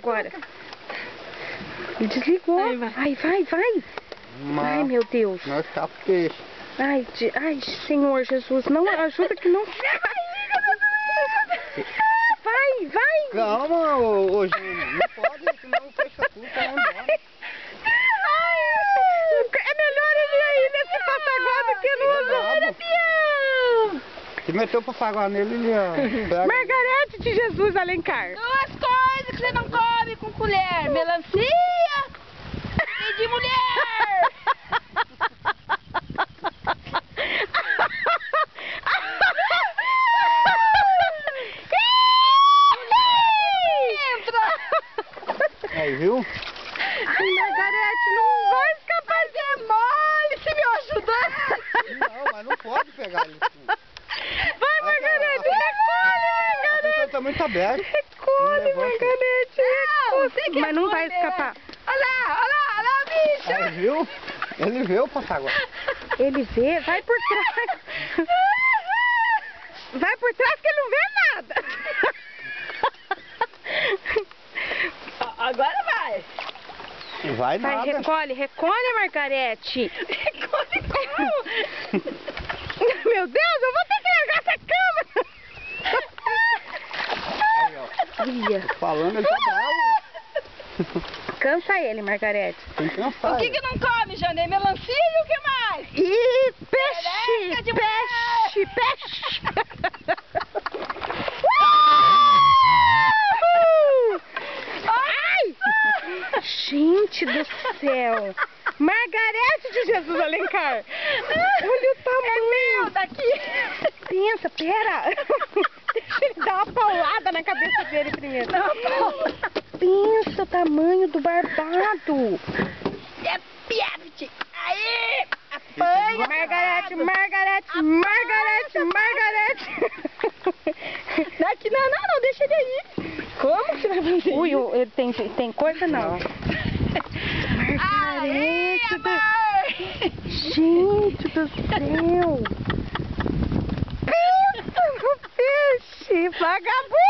agora. Desligou. Ai, vai. Ai, meu Deus. Nós tá peixe. Ai, Senhor Jesus, não ajuda que não... Vai. Calma, ô Júnior. Não pode, senão o peixe tudo vai embora. É melhor ele ir nesse passaguá do que no outro. Se meteu pra passaguá nele, ele pega. Margarete de Jesus Alencar. 2 coisas que você não come com colher: melancia e de mulher. Aí, viu? Ai, Margarete, não vai escapar de mole, se me ajudar. Não, mas não pode pegar ele. Vai, Margarete, recolhe, Margarete. A também tá aberto. Recolhe, Margarete, recolhe. Mas não vai escapar. Olha lá, bicho. Aí, viu? Ele vê o passaguá. Ele vê, vai por trás. Vai por trás que ele não vê nada. Agora vai. Vai Vai, nada. recolhe, Margarete. Recolhe como? Meu Deus, eu vou ter que largar essa cama. Aí, ó. Olha. Tô falando, ele tá bravo. Cansa ele, Margarete. Tem que cansar. O que não come, Janê? Melancia e o que mais? Ih, peixe! Perereca de Peixe! Ai! Gente do céu! Margarete de Jesus Alencar! Olha o tamanho! Daqui. Pensa, pera! Deixa ele dar uma paulada na cabeça dele primeiro. Pensa o tamanho do barbado! É piante. Aí! Apanha. Margarete! Daqui não, deixa ele aí. Como que você vai fazer Ui, isso? ele tem coisa não? Aí, Margarete! amor. Gente do céu! Pensa no peixe! Vagabundo!